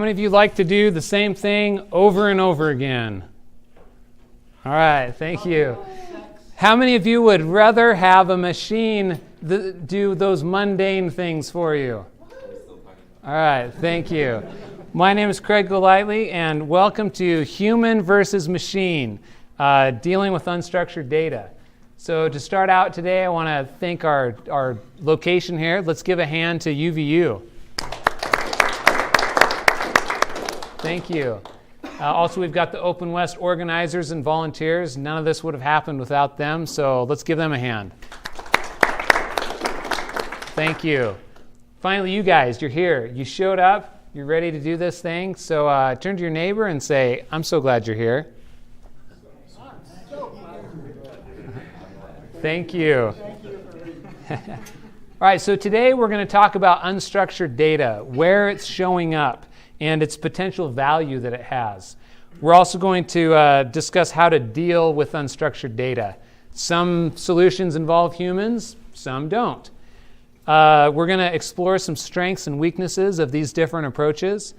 many of you like to do the same thing over and over again? All right, thank you. How many of you would rather have a machine do those mundane things for you? All right, thank you. My name is Craig Golightly, and welcome to Human versus Machine, dealing with unstructured data. So to start out today, I want to thank our location here. Let's give a hand to UVU. Thank you. Also, we've got the Openwest organizers and volunteers. None of this would have happened without them, so let's give them a hand. Thank you. Finally, you guys, you're here. You showed up. You're ready to do this thing. So turn to your neighbor and say, I'm so glad you're here. Thank you. All right, so today we're going to talk about unstructured data, where it's showing up, and its potential value that it has. We're also going to discuss how to deal with unstructured data. Some solutions involve humans, some don't. We're going to explore some strengths and weaknesses of these different approaches.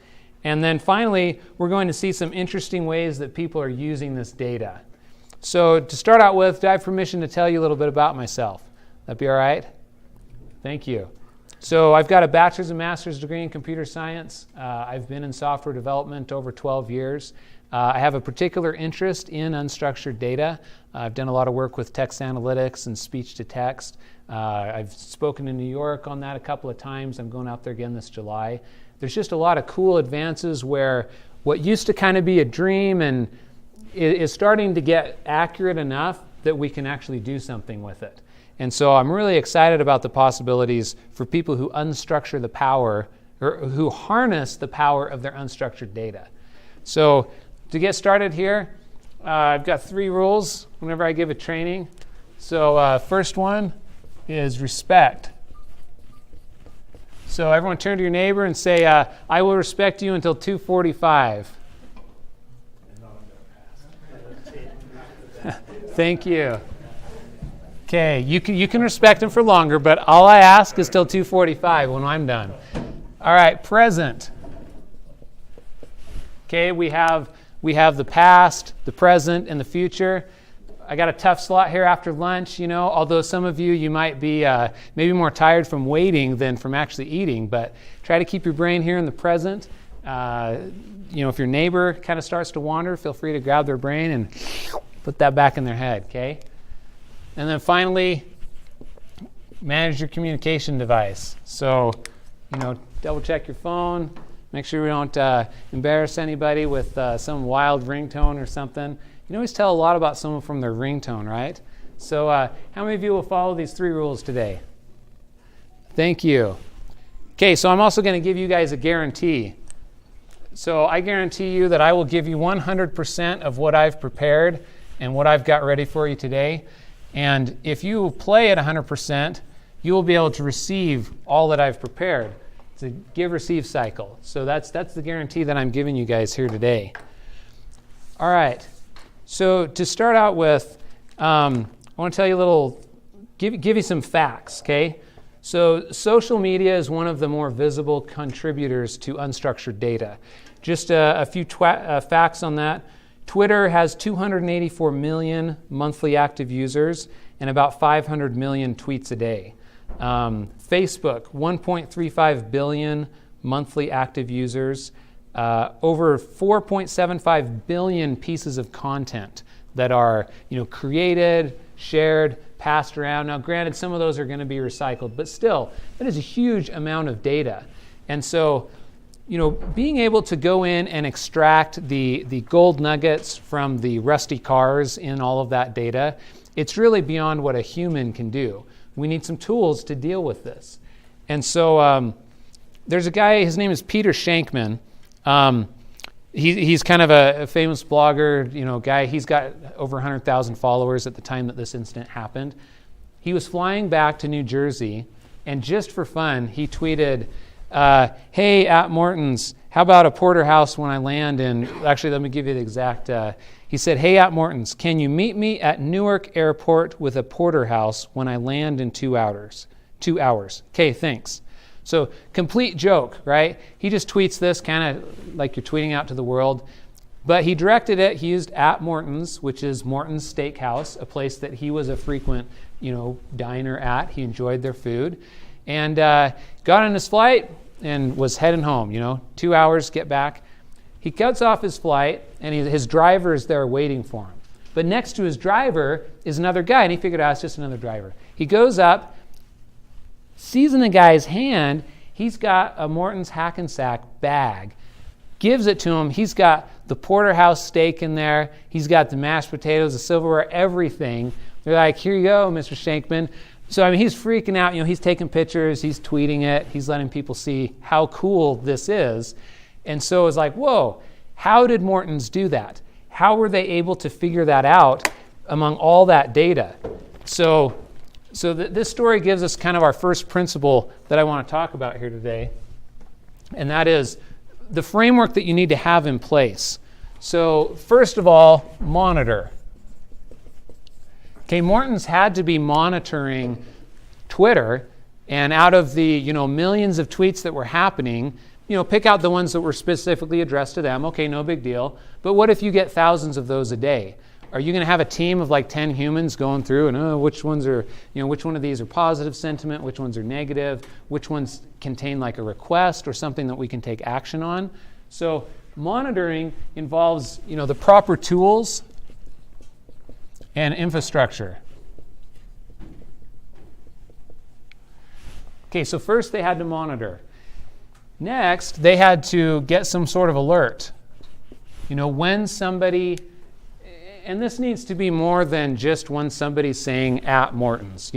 And then finally, we're going to see some interesting ways that people are using this data. So to start out with, do I have permission to tell you a little bit about myself? That'd be all right? Thank you. So I've got a bachelor's and master's degree in computer science. I've been in software development over 12 years. I have a particular interest in unstructured data. I've done a lot of work with text analytics and speech to text. I've spoken in New York on that a couple of times. I'm going out there again this July. There's just a lot of cool advances where what used to kind of be a dream and is starting to get accurate enough that we can actually do something with it. And so I'm really excited about the possibilities for people who unstructure the power, or who harness the power of their unstructured data. So to get started here, I've got 3 rules whenever I give a training. So first one is respect. So everyone turn to your neighbor and say, I will respect you until 2:45. Thank you. Okay, you can respect him for longer, but all I ask is till 2:45 when I'm done. All right, present. Okay, we have the past, the present, and the future. I got a tough slot here after lunch, although some of you might be maybe more tired from waiting than from actually eating, but try to keep your brain here in the present. If your neighbor kind of starts to wander, feel free to grab their brain and put that back in their head, okay? And then finally, manage your communication device. So, double check your phone. Make sure we don't embarrass anybody with some wild ringtone or something. You can always tell a lot about someone from their ringtone, right? So how many of you will follow these 3 rules today? Thank you. Okay, so I'm also going to give you guys a guarantee. So I guarantee you that I will give you 100% of what I've prepared and what I've got ready for you today. And if you play at 100%, you will be able to receive all that I've prepared. It's a give-receive cycle. So that's the guarantee that I'm giving you guys here today. All right. So to start out with, I want to tell you give you some facts, okay? So social media is one of the more visible contributors to unstructured data. Just a few facts on that. Twitter has 284 million monthly active users and about 500 million tweets a day. Facebook, 1.35 billion monthly active users, over 4.75 billion pieces of content that are created, shared, passed around. Now, granted, some of those are going to be recycled, but still, that is a huge amount of data. And so, being able to go in and extract the gold nuggets from the rusty cars in all of that data, it's really beyond what a human can do. We need some tools to deal with this. And so there's a guy, his name is Peter Shankman. He's kind of a famous blogger, guy. He's got over 100,000 followers at the time that this incident happened. He was flying back to New Jersey, and just for fun, he tweeted, hey, at Morton's, how about a porterhouse when I land in, actually, let me give you the exact, he said, hey, at Morton's, can you meet me at Newark Airport with a porterhouse when I land in 2 hours? 2 hours. Okay, thanks. So complete joke, right? He just tweets this kind of like you're tweeting out to the world. But he directed it, he used at Morton's, which is Morton's Steakhouse, a place that he was a frequent, diner at. He enjoyed their food. And got on his flight and was heading home, 2 hours, get back. He cuts off his flight, and his driver is there waiting for him. But next to his driver is another guy, and he figured out it's just another driver. He goes up, sees in the guy's hand, he's got a Morton's Hackensack bag, gives it to him. He's got the porterhouse steak in there. He's got the mashed potatoes, the silverware, everything. They're like, here you go, Mr. Shankman. So, he's freaking out. He's taking pictures. He's tweeting it. He's letting people see how cool this is. And so it's like, whoa, how did Morton's do that? How were they able to figure that out among all that data? So this story gives us kind of our first principle that I want to talk about here today. And that is the framework that you need to have in place. So first of all, monitor. Okay, Morton's had to be monitoring Twitter, and out of the millions of tweets that were happening, pick out the ones that were specifically addressed to them. Okay, no big deal. But what if you get thousands of those a day? Are you going to have a team of like 10 humans going through and which ones are, which one of these are positive sentiment, which ones are negative, which ones contain like a request or something that we can take action on? So monitoring involves, the proper tools and infrastructure. Okay, so first they had to monitor. Next, they had to get some sort of alert. When somebody, and this needs to be more than just when somebody's saying at Morton's.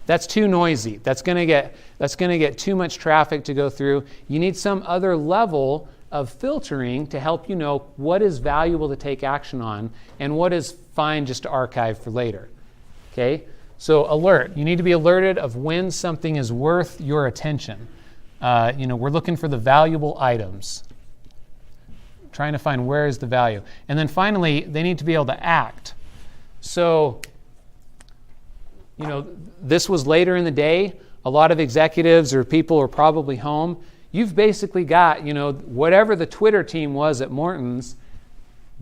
That's too noisy. That's going to get too much traffic to go through. You need some other level of filtering to help you know what is valuable to take action on and what is fine just to archive for later. Okay? So alert. You need to be alerted of when something is worth your attention. We're looking for the valuable items. Trying to find where is the value. And then finally, they need to be able to act. So, this was later in the day. A lot of executives or people are probably home. You've basically got, whatever the Twitter team was at Morton's,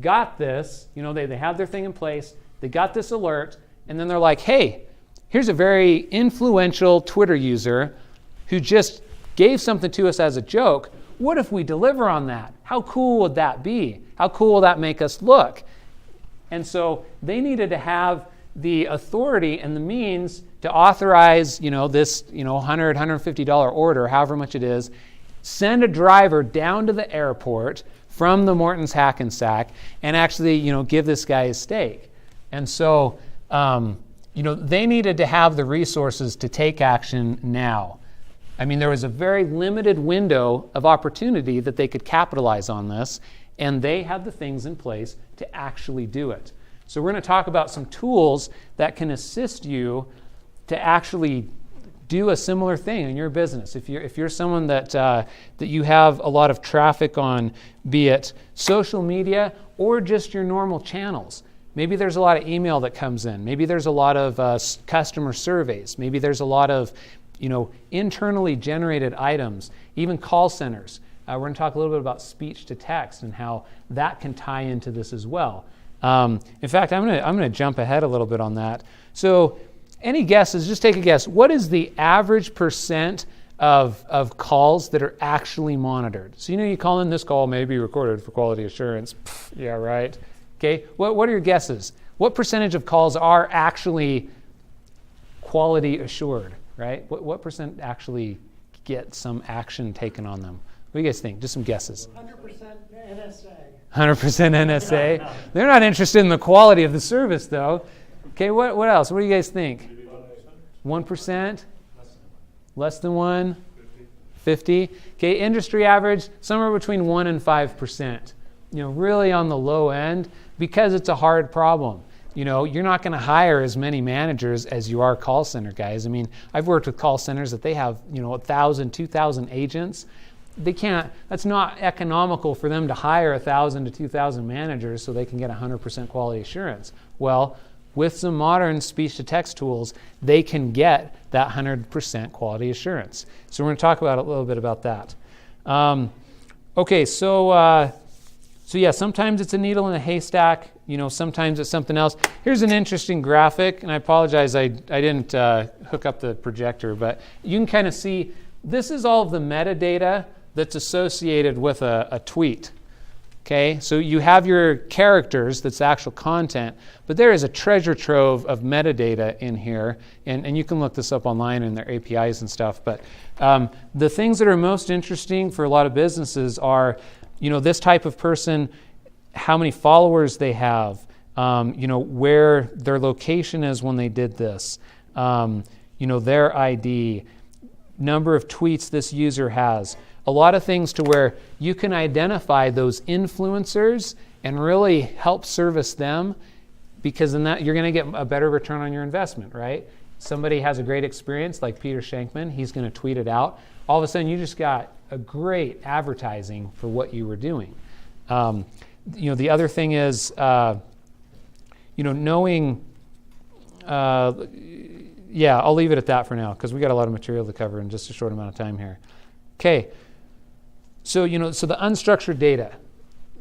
got this, they have their thing in place, they got this alert, and then they're like, hey, here's a very influential Twitter user who just gave something to us as a joke. What if we deliver on that? How cool would that be? How cool will that make us look? And so they needed to have the authority and the means to authorize, this, $100, $150 order, however much it is, send a driver down to the airport from the Morton's Hackensack and actually, give this guy his steak. And so, they needed to have the resources to take action now. There was a very limited window of opportunity that they could capitalize on this, and they had the things in place to actually do it. So we're going to talk about some tools that can assist you to actually do a similar thing in your business. If you're someone that you have a lot of traffic on, be it social media or just your normal channels. Maybe there's a lot of email that comes in. Maybe there's a lot of customer surveys. Maybe there's a lot of internally generated items, even call centers. We're going to talk a little bit about speech to text and how that can tie into this as well. In fact, I'm going to jump ahead a little bit on that. So, any guesses? Just take a guess. What is the average percent of calls that are actually monitored? So you call in, this call may be recorded for quality assurance. Yeah, right. Okay. What are your guesses? What percentage of calls are actually quality assured? Right? What percent actually get some action taken on them? What do you guys think? Just some guesses. 100% NSA. 100% NSA. No. They're not interested in the quality of the service, though. Okay, what else? What do you guys think? 1%? Less than 1? 50? Okay, industry average, somewhere between 1 and 5%. Really on the low end because it's a hard problem. You're not going to hire as many managers as you are call center guys. I've worked with call centers that they have, 1,000, 2,000 agents. They can't, that's not economical for them to hire 1,000 to 2,000 managers so they can get 100% quality assurance. Well, with some modern speech-to-text tools, they can get that 100% quality assurance. So we're going to talk about a little bit about that. Okay, so yeah, sometimes it's a needle in a haystack. Sometimes it's something else. Here's an interesting graphic, and I apologize I didn't hook up the projector, but you can kind of see this is all of the metadata that's associated with a tweet. Okay, so you have your characters, that's the actual content, but there is a treasure trove of metadata in here, and you can look this up online in their APIs and stuff. But the things that are most interesting for a lot of businesses are, this type of person, how many followers they have, where their location is when they did this, their ID, number of tweets this user has. A lot of things to where you can identify those influencers and really help service them, because in that you're going to get a better return on your investment, right? Somebody has a great experience like Peter Shankman, he's going to tweet it out. All of a sudden you just got a great advertising for what you were doing. The other thing is, knowing, I'll leave it at that for now because we got a lot of material to cover in just a short amount of time here. Okay. So the unstructured data,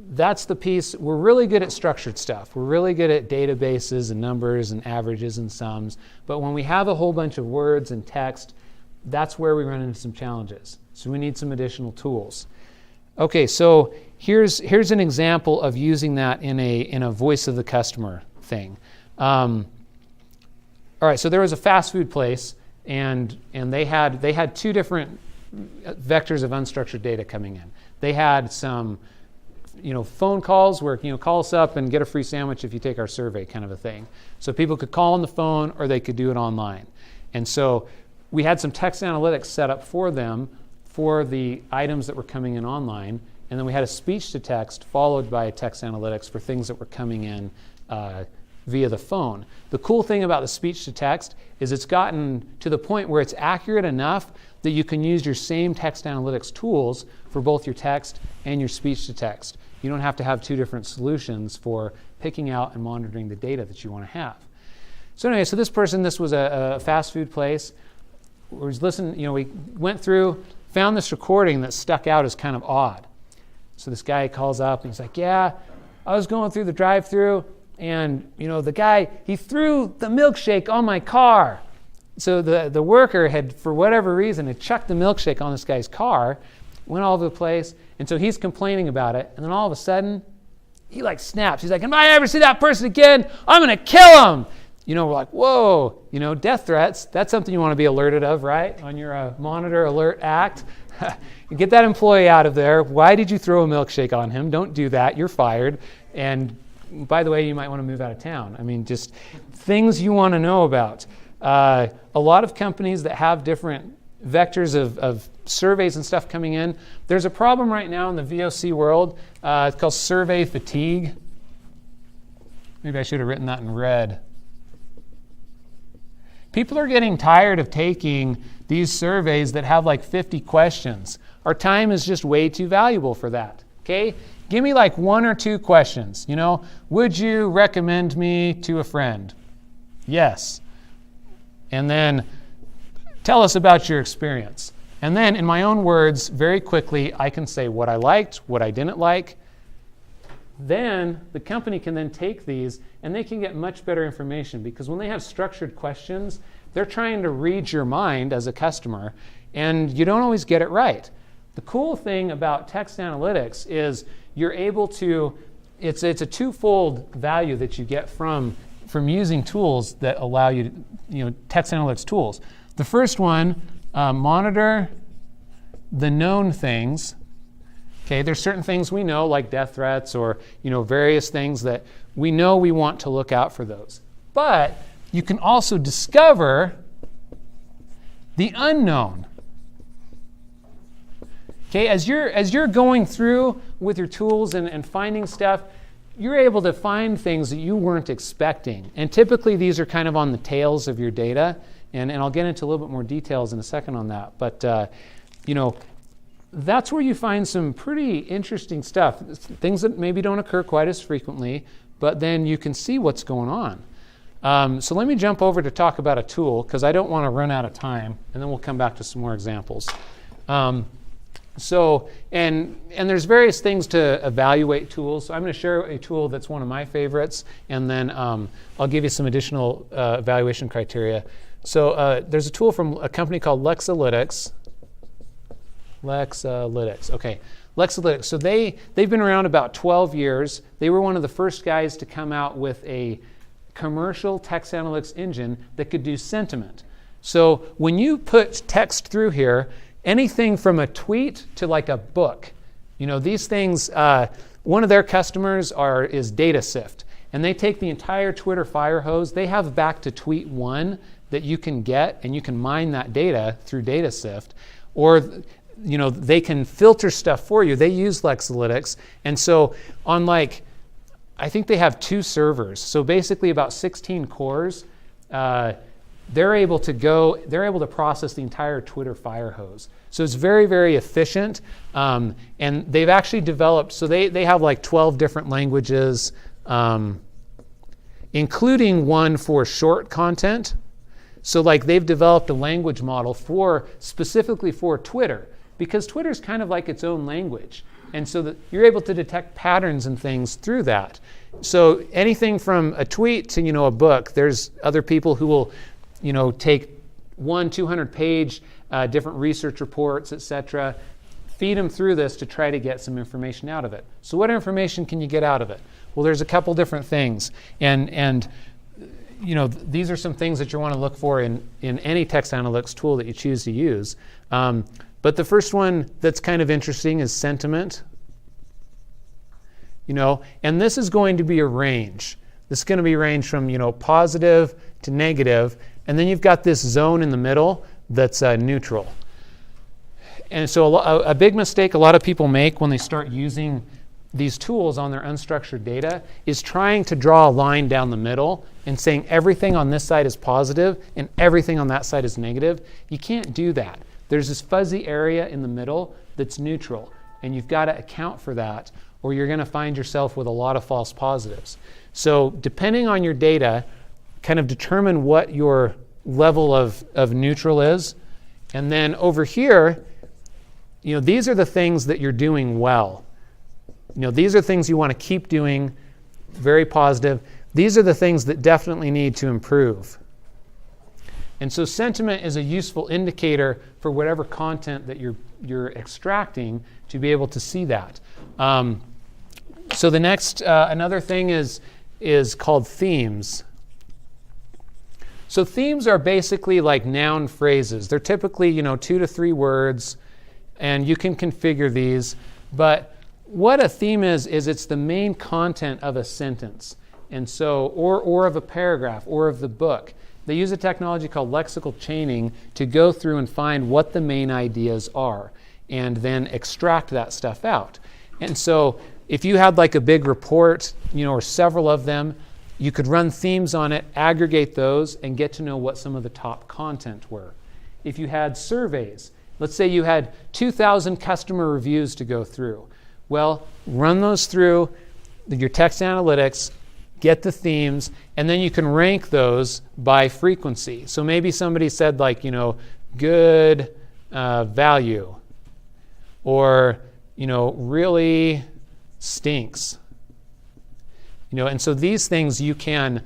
that's the piece. We're really good at structured stuff. We're really good at databases and numbers and averages and sums. But when we have a whole bunch of words and text, that's where we run into some challenges. So we need some additional tools. Okay, so here's an example of using that in a voice of the customer thing. All right, so there was a fast food place, and they had two different vectors of unstructured data coming in. They had some, phone calls where, call us up and get a free sandwich if you take our survey kind of a thing. So people could call on the phone or they could do it online. And so we had some text analytics set up for them for the items that were coming in online. And then we had a speech to text followed by text analytics for things that were coming in via the phone. The cool thing about the speech to text is it's gotten to the point where it's accurate enough that you can use your same text analytics tools for both your text and your speech to text. You don't have to have two different solutions for picking out and monitoring the data that you want to have. So anyway, so this was a fast food place. We went through, found this recording that stuck out as kind of odd. So this guy calls up and he's like, yeah, I was going through the drive-through and the guy, he threw the milkshake on my car. So the worker had, for whatever reason, had chucked the milkshake on this guy's car, went all over the place, and so he's complaining about it, and then all of a sudden, he snaps. He's like, if I ever see that person again, I'm going to kill him. We're like, whoa, death threats, that's something you want to be alerted of, right? On your monitor alert act. You get that employee out of there. Why did you throw a milkshake on him? Don't do that. You're fired. And by the way, you might want to move out of town. I mean, just things you want to know about. A lot of companies that have different vectors of surveys and stuff coming in, there's a problem right now in the VOC world. It's called survey fatigue. Maybe I should have written that in red. People are getting tired of taking these surveys that have 50 questions. Our time is just way too valuable for that. Okay? Give me 1 or 2 questions. Would you recommend me to a friend? Yes. And then tell us about your experience. And then in my own words, very quickly, I can say what I liked, what I didn't like. Then the company can then take these and they can get much better information, because when they have structured questions, they're trying to read your mind as a customer, and you don't always get it right. The cool thing about text analytics is you're able to, it's a twofold value that you get from using tools that allow you to, text analytics tools. The first one, monitor the known things. Okay, there's certain things we know, like death threats or various things that we know we want to look out for those. But you can also discover the unknown. Okay, as you're going through with your tools and finding stuff, you're able to find things that you weren't expecting. And typically these are kind of on the tails of your data. And I'll get into a little bit more details in a second on that. But, that's where you find some pretty interesting stuff. Things that maybe don't occur quite as frequently, but then you can see what's going on. So let me jump over to talk about a tool, because I don't want to run out of time, and then we'll come back to some more examples. And there's various things to evaluate tools. So I'm going to share a tool that's one of my favorites, and then I'll give you some additional evaluation criteria. So there's a tool from a company called Lexalytics. Okay. Lexalytics. So they've been around about 12 years. They were one of the first guys to come out with a commercial text analytics engine that could do sentiment. So when you put text through here, anything from a tweet to like a book, these things, one of their customers is DataSift, and they take the entire Twitter fire hose. They have back to tweet 1 that you can get, and you can mine that data through DataSift, or they can filter stuff for you. They use Lexalytics, and so on I think they have 2 servers, so basically about 16 cores. They're able to process the entire Twitter fire hose. So it's very, very efficient. And they've actually developed, so they have 12 different languages, including one for short content. So they've developed a language model specifically for Twitter, because Twitter's kind of like its own language. And so that you're able to detect patterns and things through that. So anything from a tweet to a book, there's other people who will take 200-page different research reports, etc., feed them through this to try to get some information out of it. So what information can you get out of it? Well, there's a couple different things. And these are some things that you want to look for in any text analytics tool that you choose to use. But the first one that's kind of interesting is sentiment. And this is going to be a range. This is going to be a range from positive to negative, and then you've got this zone in the middle that's neutral. And so a big mistake a lot of people make when they start using these tools on their unstructured data is trying to draw a line down the middle and saying everything on this side is positive and everything on that side is negative. You can't do that. There's this fuzzy area in the middle that's neutral, and you've got to account for that, or you're going to find yourself with a lot of false positives. So depending on your data, kind of determine what your level of neutral is. And then over here, these are the things that you're doing well. These are things you want to keep doing, very positive. These are the things that definitely need to improve. And so sentiment is a useful indicator for whatever content that you're extracting to be able to see that. So the next, another thing is called themes. So themes are basically like noun phrases. They're typically 2 to 3 words, and you can configure these. But what a theme is it's the main content of a sentence, and so or of a paragraph or of the book. They use a technology called lexical chaining to go through and find what the main ideas are, and then extract that stuff out. And so if you had a big report, or several of them, you could run themes on it, aggregate those, and get to know what some of the top content were. If you had surveys, let's say you had 2,000 customer reviews to go through. Well, run those through your text analytics, get the themes, and then you can rank those by frequency. So maybe somebody said good value, or really stinks. And so these things you can,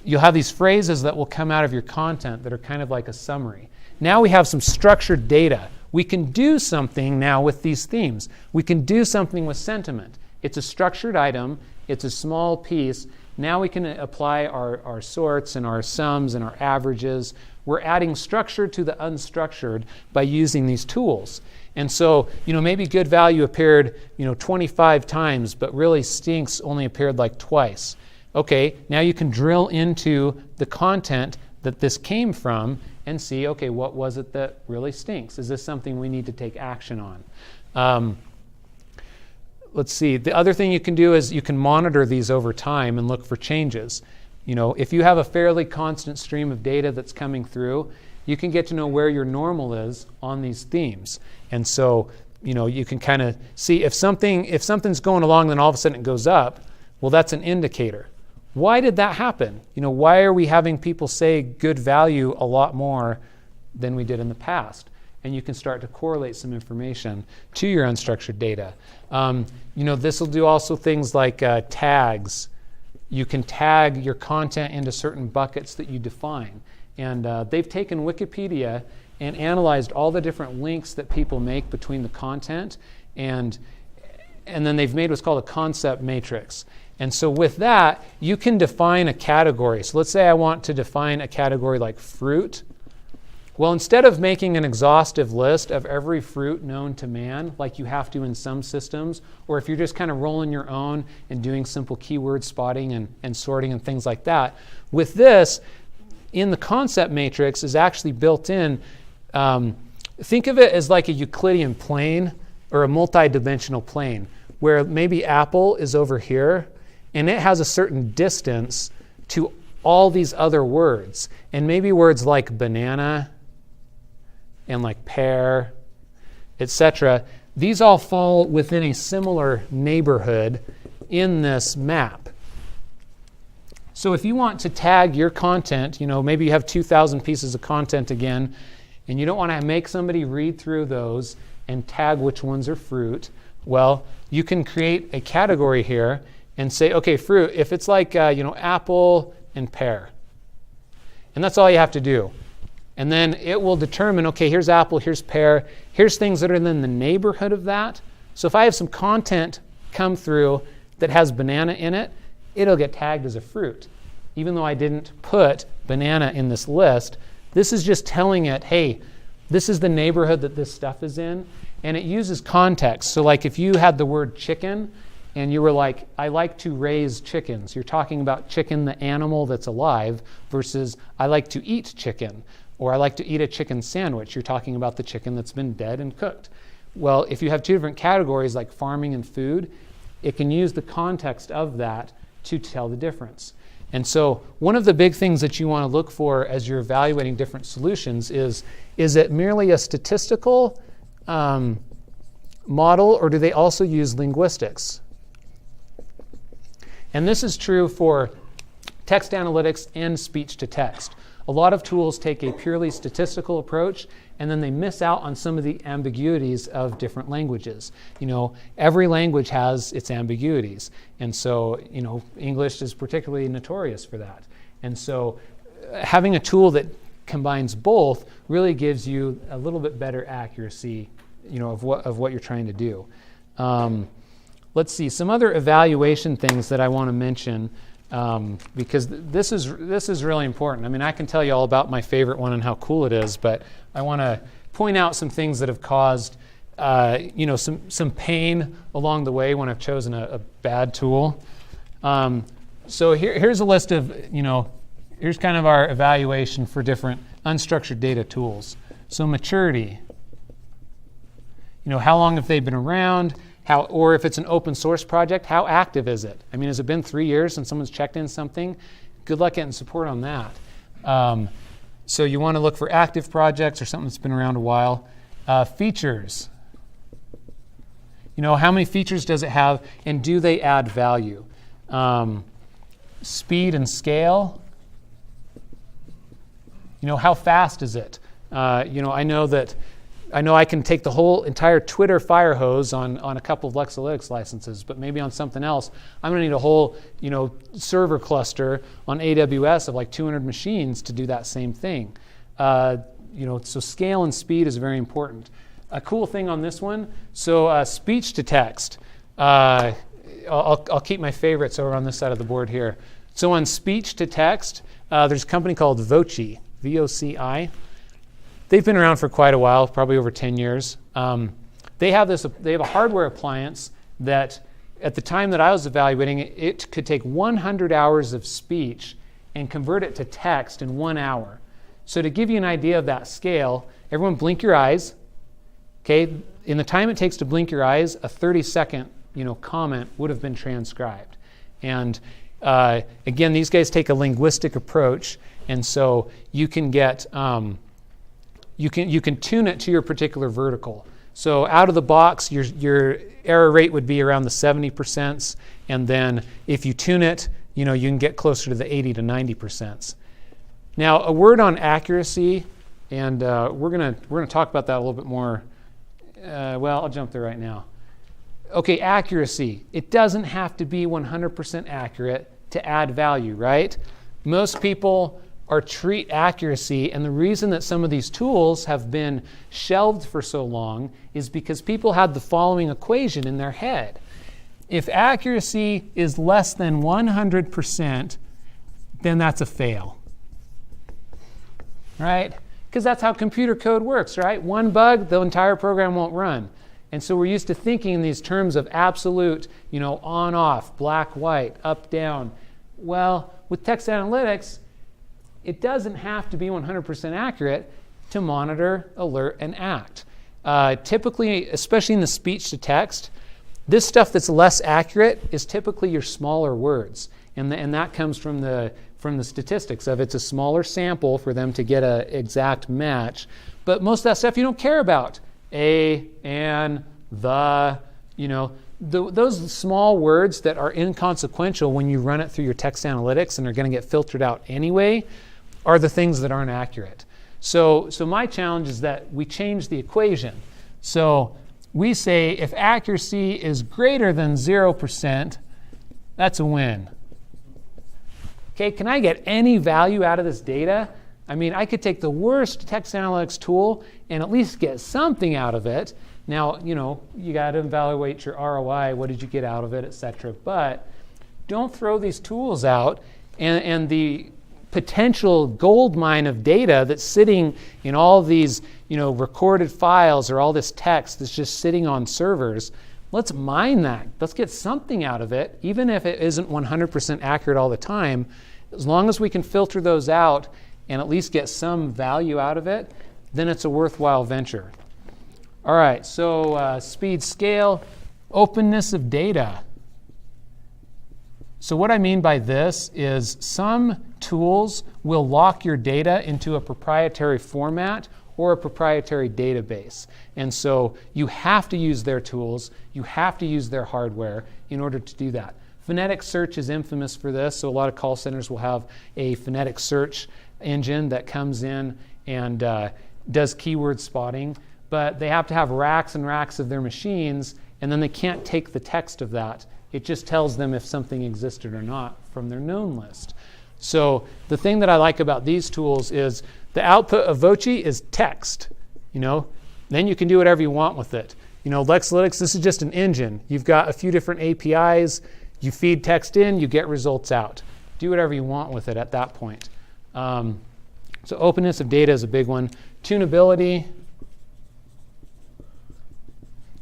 you'll have these phrases that will come out of your content that are kind of like a summary. Now we have some structured data. We can do something now with these themes. We can do something with sentiment. It's a structured item. It's a small piece. Now we can apply our sorts and our sums and our averages. We're adding structure to the unstructured by using these tools. And so, maybe good value appeared, 25 times, but really stinks only appeared twice. Okay, now you can drill into the content that this came from and see, okay, what was it that really stinks? Is this something we need to take action on? Let's see. The other thing you can do is you can monitor these over time and look for changes. If you have a fairly constant stream of data that's coming through, you can get to know where your normal is on these themes. And so, you can kind of see if something's going along, then all of a sudden it goes up. Well, that's an indicator. why did that happen? Why are we having people say good value a lot more than we did in the past? And you can start to correlate some information to your unstructured data. This will do also things like tags. You can tag your content into certain buckets that you define. And they've taken Wikipedia and analyzed all the different links that people make between the content, and then they've made what's called a concept matrix. And so with that, you can define a category. So let's say I want to define a category like fruit. Well, instead of making an exhaustive list of every fruit known to man, like you have to in some systems, or if you're just kind of rolling your own and doing simple keyword spotting and sorting and things like that, with this, in the concept matrix is actually built in. Think of it as like a Euclidean plane or a multi-dimensional plane, where maybe apple is over here, and it has a certain distance to all these other words. And maybe words like banana and like pear, etc. These all fall within a similar neighborhood in this map. So if you want to tag your content, maybe you have 2,000 pieces of content again, and you don't want to make somebody read through those and tag which ones are fruit, well, you can create a category here and say, okay, fruit, if it's like, apple and pear. And that's all you have to do. And then it will determine, okay, here's apple, here's pear, here's things that are in the neighborhood of that. So if I have some content come through that has banana in it, it'll get tagged as a fruit. Even though I didn't put banana in this list, this is just telling it, hey, this is the neighborhood that this stuff is in. And it uses context. So like if you had the word chicken and you were like, I like to raise chickens, you're talking about chicken, the animal that's alive, versus I like to eat chicken, or I like to eat a chicken sandwich. You're talking about the chicken that's been dead and cooked. Well, if you have two different categories like farming and food, it can use the context of that to tell the difference. And so one of the big things that you want to look for as you're evaluating different solutions is it merely a statistical model, or do they also use linguistics? And this is true for text analytics and speech to text. A lot of tools take a purely statistical approach, and then they miss out on some of the ambiguities of different languages. Every language has its ambiguities, and so English is particularly notorious for that. And so having a tool that combines both really gives you a little bit better accuracy, of what you're trying to do. Let's see some other evaluation things that I want to mention. Because this is really important. I mean, I can tell you all about my favorite one and how cool it is, but I want to point out some things that have caused some pain along the way when I've chosen a bad tool. So here's a list of here's kind of our evaluation for different unstructured data tools. So maturity. How long have they been around? Or if it's an open source project, how active is it? I mean, has it been 3 years since someone's checked in something? Good luck getting support on that. So you want to look for active projects or something that's been around a while. Features. How many features does it have, and do they add value? Speed and scale. How fast is it? I know I can take the whole entire Twitter fire hose on a couple of Lexalytics licenses, but maybe on something else, I'm going to need a whole server cluster on AWS of like 200 machines to do that same thing. So scale and speed is very important. A cool thing on this one, so speech to text. I'll keep my favorites over on this side of the board here. So on speech to text, there's a company called Voci, V-O-C-I. They've been around for quite a while, probably over 10 years. They have a hardware appliance that, at the time that I was evaluating it, it could take 100 hours of speech and convert it to text in 1 hour. So to give you an idea of that scale, everyone blink your eyes. Okay, in the time it takes to blink your eyes, a 30-second comment would have been transcribed. And again, these guys take a linguistic approach, and so you can get you can tune it to your particular vertical. So out of the box, your error rate would be around the 70%, and then if you tune it, you can get closer to the 80 to 90%. Now, a word on accuracy, and we're gonna talk about that a little bit more. Well, I'll jump there right now. Okay, accuracy. It doesn't have to be 100% accurate to add value, right? Most people treat accuracy, and the reason that some of these tools have been shelved for so long is because people had the following equation in their head. If accuracy is less than 100%, then that's a fail, right? Because that's how computer code works, right? One bug, the entire program won't run. And so we're used to thinking in these terms of absolute, on, off, black, white, up, down. Well, with text analytics, it doesn't have to be 100% accurate to monitor, alert, and act. Typically, especially in the speech to text, this stuff that's less accurate is typically your smaller words. And that comes from the statistics of it's a smaller sample for them to get an exact match. But most of that stuff you don't care about. A, and, the, those small words that are inconsequential when you run it through your text analytics and are going to get filtered out anyway are the things that aren't accurate. So my challenge is that we change the equation. So we say if accuracy is greater than 0%, that's a win. Okay, can I get any value out of this data? I mean, I could take the worst text analytics tool and at least get something out of it. Now, you got to evaluate your ROI. What did you get out of it, et cetera. But don't throw these tools out and the potential gold mine of data that's sitting in all these, recorded files or all this text that's just sitting on servers. Let's mine that. Let's get something out of it, even if it isn't 100% accurate all the time. As long as we can filter those out and at least get some value out of it, then it's a worthwhile venture. All right, so speed, scale, openness of data. So what I mean by this is some tools will lock your data into a proprietary format or a proprietary database. And so you have to use their tools, you have to use their hardware in order to do that. Phonetic search is infamous for this, so a lot of call centers will have a phonetic search engine that comes in and does keyword spotting, but they have to have racks and racks of their machines, and then they can't take the text of that. It just tells them if something existed or not from their known list. So the thing that I like about these tools is the output of Voci is text. Then you can do whatever you want with it. LexLytics, this is just an engine. You've got a few different APIs. You feed text in, you get results out. Do whatever you want with it at that point. So openness of data is a big one. Tunability.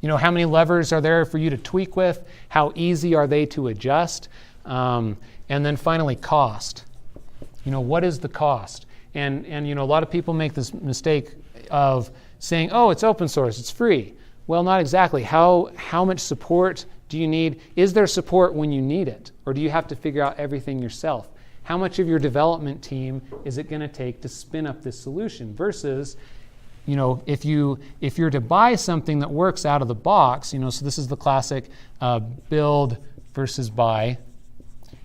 How many levers are there for you to tweak with? How easy are they to adjust? And then finally, cost. What is the cost? And a lot of people make this mistake of saying, oh, it's open source, it's free. Well, not exactly. How much support do you need? Is there support when you need it? Or do you have to figure out everything yourself? How much of your development team is it going to take to spin up this solution versus if you're to buy something that works out of the box, so this is the classic build versus buy.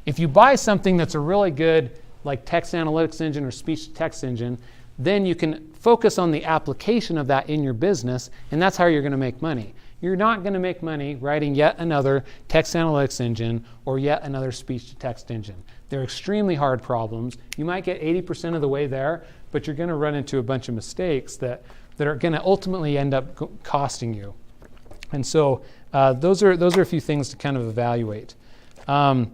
If you buy something that's a really good like text analytics engine or speech to text engine, then you can focus on the application of that in your business, and that's how you're going to make money. You're not going to make money writing yet another text analytics engine or yet another speech to text engine. They're extremely hard problems. You might get 80% of the way there, but you're going to run into a bunch of mistakes that are going to ultimately end up costing you. And so those are a few things to kind of evaluate. All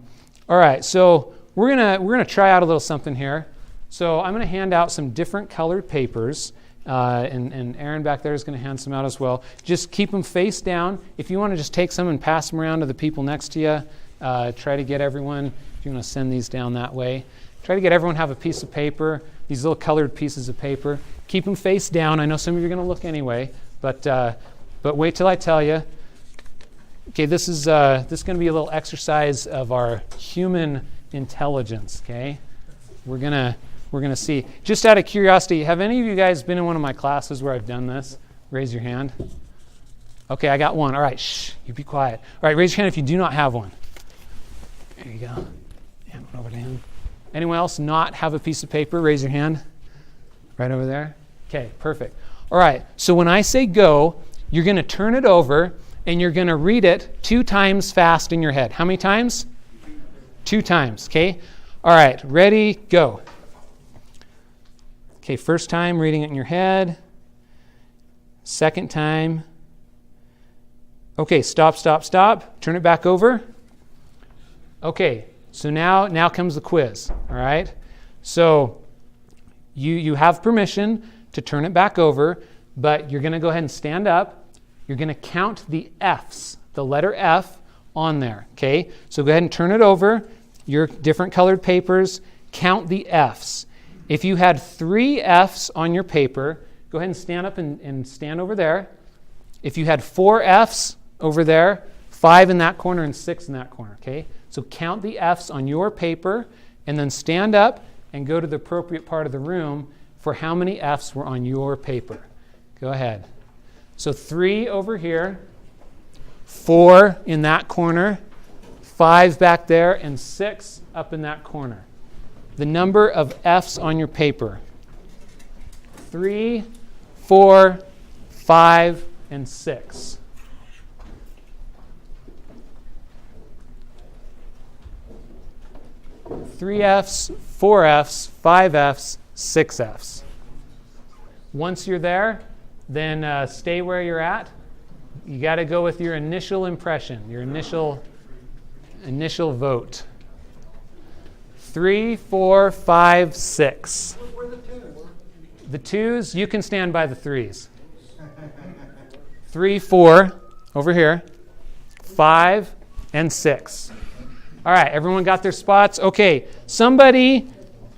right, so we're gonna try out a little something here. So I'm going to hand out some different colored papers, and Aaron back there is going to hand some out as well. Just keep them face down. If you want to just take some and pass them around to the people next to you, try to get everyone, if you want to send these down that way, try to get everyone have a piece of paper, these little colored pieces of paper. Keep them face down. I know some of you are going to look anyway, but wait till I tell you. Okay, this is going to be a little exercise of our human intelligence. Okay, we're gonna see. Just out of curiosity, have any of you guys been in one of my classes where I've done this? Raise your hand. Okay, I got one. All right, shh, you be quiet. All right, raise your hand if you do not have one. There you go. Hand one over to him. Anyone else not have a piece of paper? Raise your hand. Right over there. Okay, perfect. All right, so when I say go, you're going to turn it over and you're going to read it 2 times fast in your head. How many times? 2 times, okay? All right, ready, go. Okay, first time reading it in your head. Second time. Okay, stop. Turn it back over. Okay, so now comes the quiz, all right? So you have permission to turn it back over, but you're going to go ahead and stand up. You're going to count the F's, the letter F on there, okay? So go ahead and turn it over. Your different colored papers, count the F's. If you had 3 F's on your paper, go ahead and stand up and stand over there. If you had 4 F's over there, 5 in that corner and 6 in that corner, okay? So count the F's on your paper and then stand up and go to the appropriate part of the room for how many F's were on your paper. Go ahead. So 3 over here, 4 in that corner, 5 back there, and 6 up in that corner. The number of F's on your paper. 3, 4, 5, and 6. Three F's, 4 F's, 5 F's, 6 F's. Once you're there, then stay where you're at. You got to go with your initial impression, your initial vote. 3, 4, 5, 6. Where are the 2s? The 2s, you can stand by the 3s. 3, 4, over here. 5, and 6. All right, everyone got their spots? Okay, somebody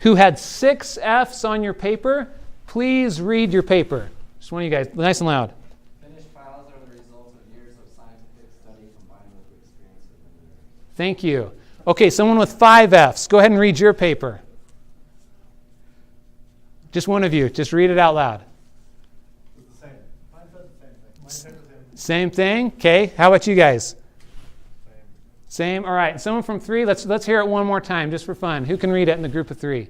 who had 6 F's on your paper, please read your paper. Just one of you guys, nice and loud. Finished files are the result of years of scientific study combined with the experience of the. Thank you. Okay, someone with 5 F's, go ahead and read your paper. Just one of you, just read it out loud. It's the same. Mine said the same thing. Mine said the Same same. thing? Okay, how about you guys? Same. All right, someone from 3, let's hear it one more time just for fun. Who can read it in the group of 3?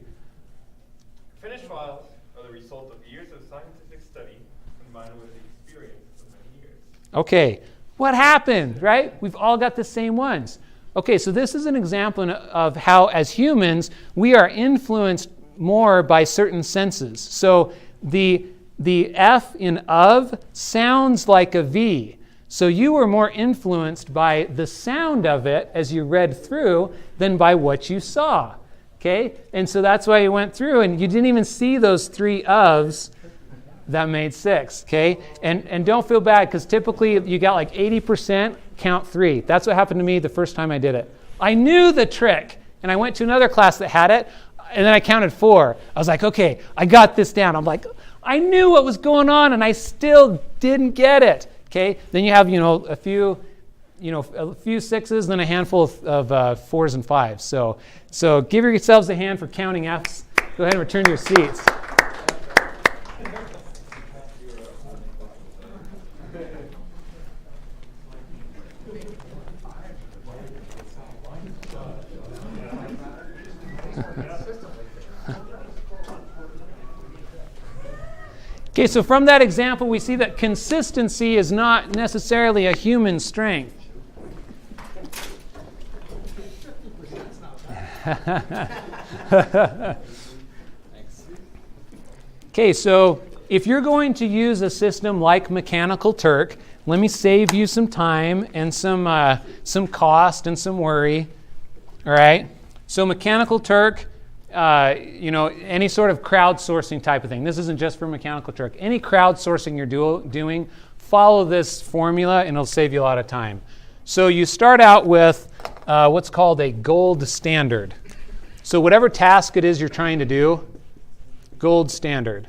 Finished files are the result of years of scientific study combined with the experience of many years. Okay, what happened, right? We've all got the same ones. Okay, so this is an example of how, as humans, we are influenced more by certain senses. So the F in of sounds like a V. So you were more influenced by the sound of it as you read through than by what you saw. Okay? And so that's why you went through and you didn't even see those 3 ofs that made 6. Okay? And don't feel bad because typically you got like 80% count 3. That's what happened to me the first time I did it. I knew the trick and I went to another class that had it and then I counted 4. I was like, okay, I got this down. I'm like, I knew what was going on and I still didn't get it. Okay, then you have a few 6s, then a handful of 4s and 5s. So give yourselves a hand for counting F's. Go ahead and return to your seats. Okay, so from that example, we see that consistency is not necessarily a human strength. Okay, so if you're going to use a system like Mechanical Turk, let me save you some time and some cost and some worry. All right, so Mechanical Turk. Any sort of crowdsourcing type of thing. This isn't just for Mechanical Turk. Any crowdsourcing you're doing, follow this formula and it'll save you a lot of time. So you start out with what's called a gold standard. So whatever task it is you're trying to do, gold standard.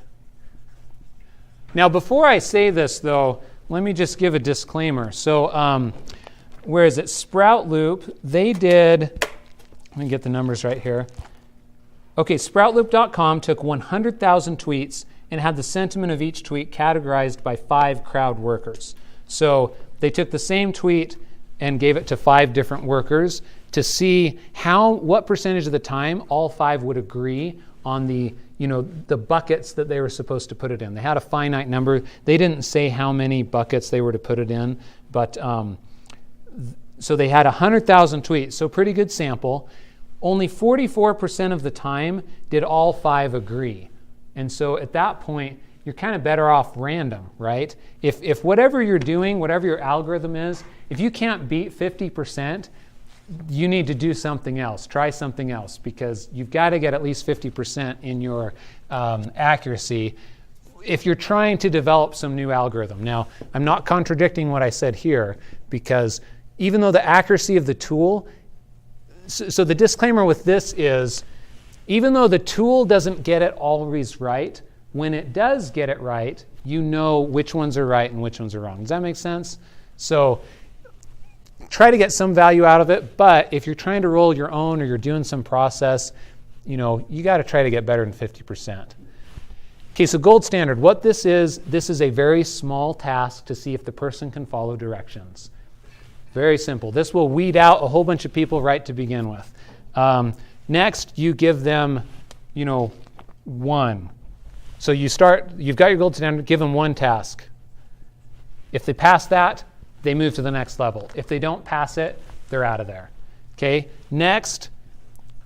Now before I say this though, let me just give a disclaimer. So where is it? Sprout Loop, they did, let me get the numbers right here. Okay, SproutLoop.com took 100,000 tweets and had the sentiment of each tweet categorized by 5 crowd workers. So they took the same tweet and gave it to 5 different workers, to see what percentage of the time all 5 would agree on the buckets that they were supposed to put it in. They had a finite number. They didn't say how many buckets they were to put it in, but so they had 100,000 tweets, so pretty good sample. Only 44% of the time did all 5 agree. And so at that point, you're kind of better off random, right? If whatever you're doing, whatever your algorithm is, if you can't beat 50%, you need to do something else. Try something else, because you've got to get at least 50% in your accuracy if you're trying to develop some new algorithm. Now, I'm not contradicting what I said here, because even though the accuracy of the tool, so the disclaimer with this is, even though the tool doesn't get it always right, when it does get it right, you know which ones are right and which ones are wrong. Does that make sense? So try to get some value out of it, but if you're trying to roll your own or you're doing some process, you got to try to get better than 50%. Okay, so gold standard. What this is a very small task to see if the person can follow directions. Very simple. This will weed out a whole bunch of people right to begin with. Next, you give them, 1. So you've got your gold standard, give them 1 task. If they pass that, they move to the next level. If they don't pass it, they're out of there. Okay? Next,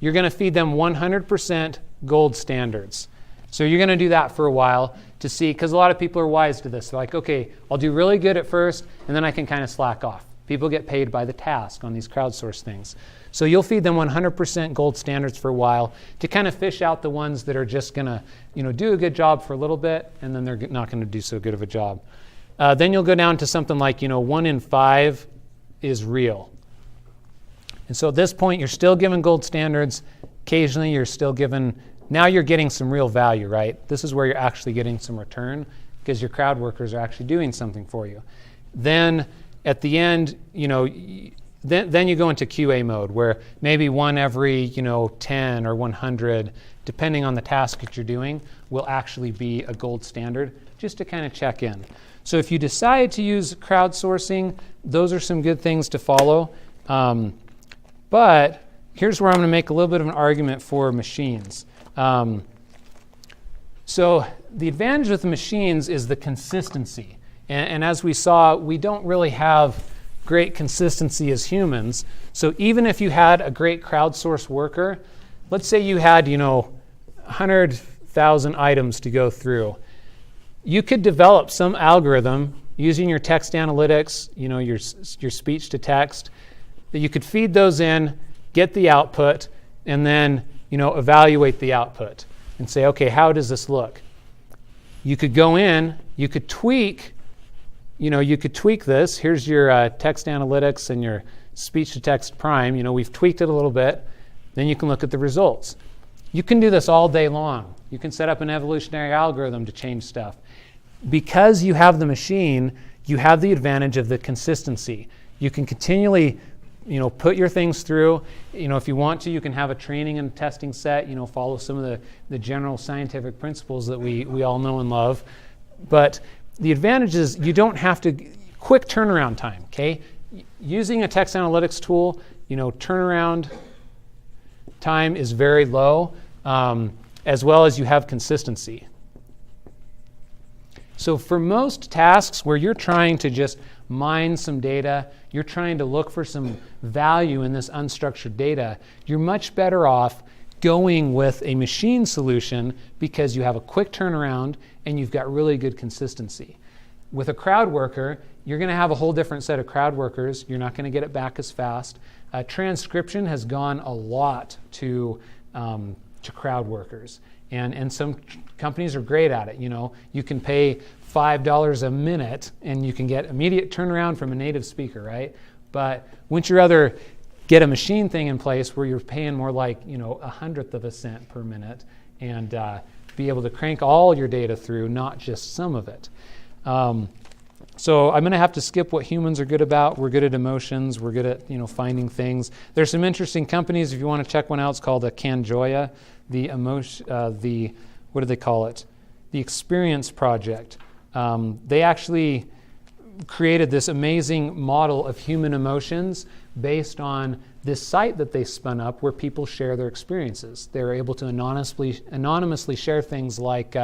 you're going to feed them 100% gold standards. So you're going to do that for a while to see, because a lot of people are wise to this. They're like, okay, I'll do really good at first, and then I can kind of slack off. People get paid by the task on these crowdsourced things. So you'll feed them 100% gold standards for a while to kind of fish out the ones that are just going to do a good job for a little bit, and then they're not going to do so good of a job. Then you'll go down to something like 1 in 5 is real. And so at this point, you're still giving gold standards. Occasionally, you're still giving, now you're getting some real value, right? This is where you're actually getting some return, because your crowd workers are actually doing something for you. Then at the end, then you go into QA mode, where maybe 1 every 10 or 100, depending on the task that you're doing, will actually be a gold standard, just to kind of check in. So if you decide to use crowdsourcing, those are some good things to follow. But here's where I'm going to make a little bit of an argument for machines. So the advantage with the machines is the consistency. And as we saw, we don't really have great consistency as humans. So even if you had a great crowdsourced worker, let's say you had 100,000 items to go through. You could develop some algorithm using your text analytics, your speech to text, that you could feed those in, get the output, and then evaluate the output and say, okay, how does this look? You could go in, you could tweak this. Here's your text analytics and your speech to text prime. We've tweaked it a little bit. Then you can look at the results. You can do this all day long. You can set up an evolutionary algorithm to change stuff. Because you have the machine, you have the advantage of the consistency. You can continually put your things through. If you want to, you can have a training and testing set, follow some of the general scientific principles that we all know and love. But the advantage is you don't have to, quick turnaround time, okay? Using a text analytics tool, turnaround time is very low, as well as you have consistency. So for most tasks where you're trying to just mine some data, you're trying to look for some value in this unstructured data, you're much better off going with a machine solution because you have a quick turnaround and you've got really good consistency. With a crowd worker, you're going to have a whole different set of crowd workers. You're not going to get it back as fast. Transcription has gone a lot to crowd workers. And some companies are great at it. You can pay $5 a minute and you can get immediate turnaround from a native speaker, right? But wouldn't you rather get a machine thing in place where you're paying more like 1/100th of a cent per minute and be able to crank all your data through, not just some of it. So I'm going to have to skip what humans are good about. We're good at emotions. We're good at finding things. There's some interesting companies if you want to check one out. It's called Canjoya. The what do they call it? The Experience Project. They actually created this amazing model of human emotions based on this site that they spun up where people share their experiences. They're able to anonymously share things like,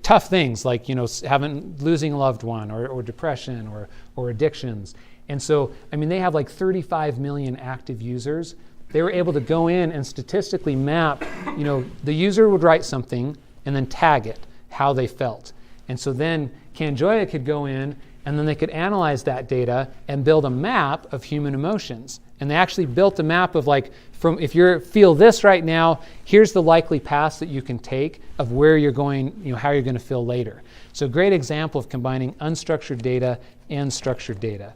tough things like, losing a loved one or depression or addictions. And so, they have like 35 million active users. They were able to go in and statistically map, the user would write something and then tag it, how they felt. And so then Canjoya could go in and then they could analyze that data and build a map of human emotions. And they actually built a map of from if you feel this right now, here's the likely path that you can take of where you're going, how you're going to feel later. So a great example of combining unstructured data and structured data.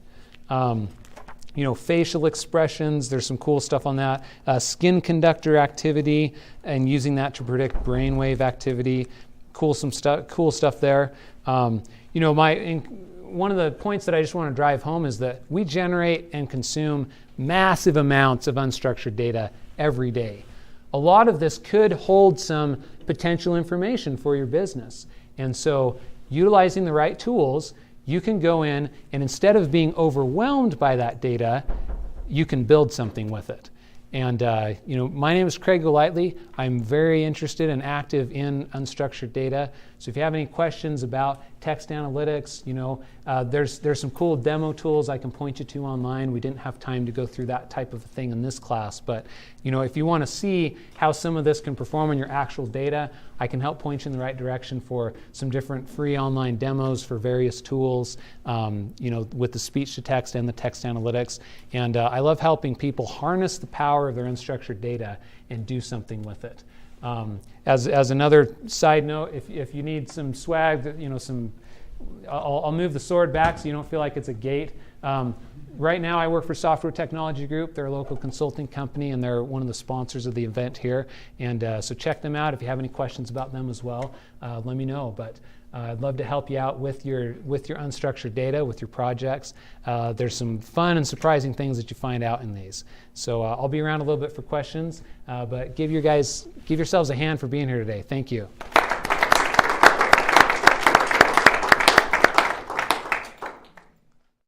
Facial expressions, there's some cool stuff on that. Skin conductor activity and using that to predict brainwave activity. Cool stuff there. One of the points that I just want to drive home is that we generate and consume massive amounts of unstructured data every day. A lot of this could hold some potential information for your business. And so utilizing the right tools, you can go in and instead of being overwhelmed by that data, you can build something with it. And my name is Craig Golightly. I'm very interested and active in unstructured data. So if you have any questions about text analytics, there's some cool demo tools I can point you to online. We didn't have time to go through that type of thing in this class, but if you want to see how some of this can perform on your actual data, I can help point you in the right direction for some different free online demos for various tools, with the speech to text and the text analytics. And I love helping people harness the power of their unstructured data and do something with it. As another side note, if you need some swag, I'll move the sword back so you don't feel like it's a gate. Right now I work for Software Technology Group. They're a local consulting company and they're one of the sponsors of the event here. And so check them out. If you have any questions about them as well, let me know. But I'd love to help you out with your unstructured data, with your projects. There's some fun and surprising things that you find out in these. So I'll be around a little bit for questions, but give yourselves a hand for being here today. Thank you.